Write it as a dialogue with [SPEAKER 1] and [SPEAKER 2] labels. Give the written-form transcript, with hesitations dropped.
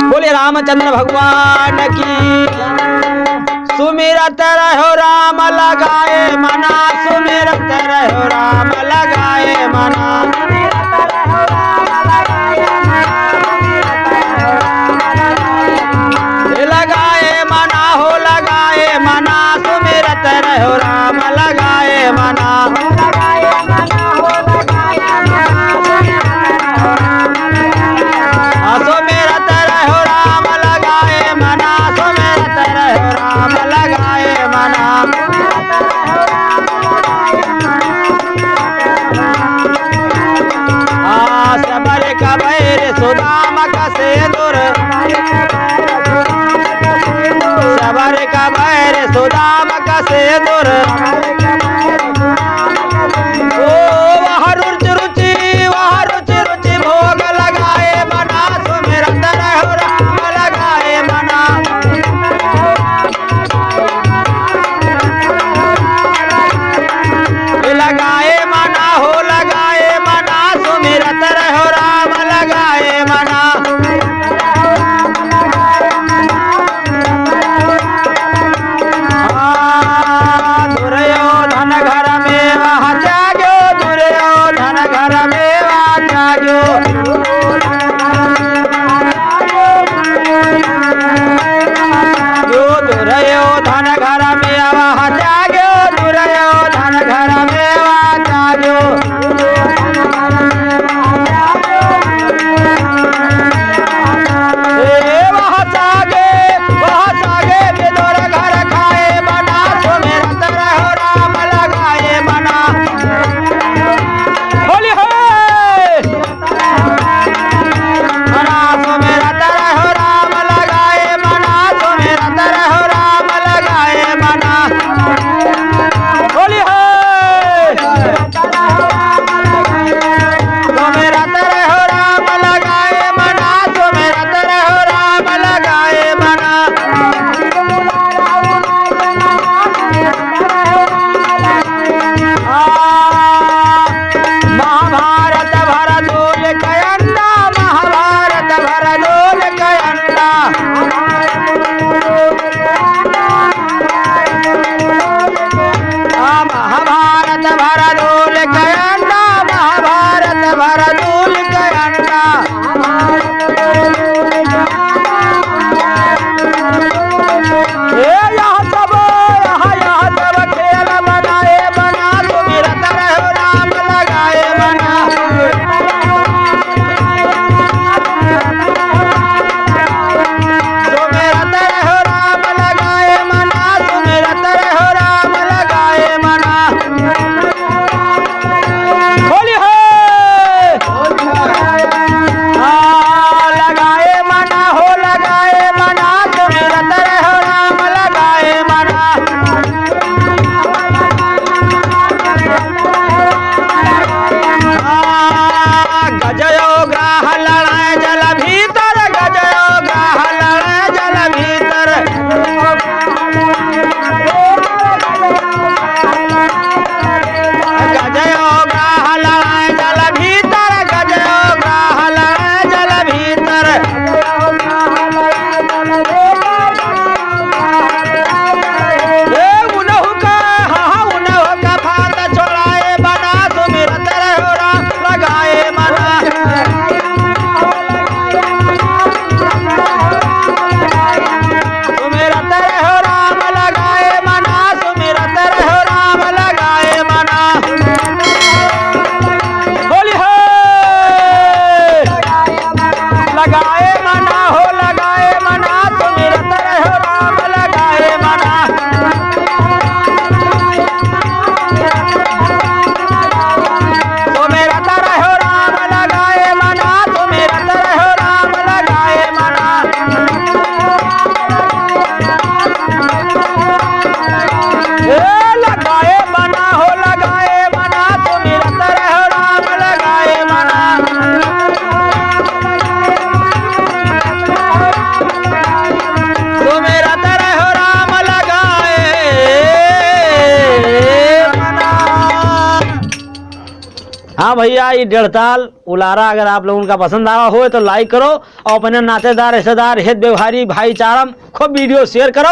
[SPEAKER 1] बोले रामचंद्र भगवान की। सुमिरत रहो राम लगाए मना, सुमिरत रहो राम लगाए मना, लगाए मना हो लगाए मना, सुमिरत रहो राम लगाए मना, सुमिरत रहो राम लगाए मना, सुमिरत रहो राम लगाए मना। सबर कबैर सुदाम कसे दूर, सबर कबैर सुदाम कसे दूर, ओ वह रुचि रुचि वह रुचि रुचि भोग लगाए मना, सुमिरत रहो राम लगाए मना, लगाए मना हो लगाए मना, सुमिरत रहो राम लगाए मना। दुर्योधन हाँ भैया, ये 1.5 ताल उलारा अगर आप लोगों का पसंद आया हो तो लाइक करो और अपने नातेदार रिश्तेदार हित व्यवहारी भाईचारा खूब वीडियो शेयर करो।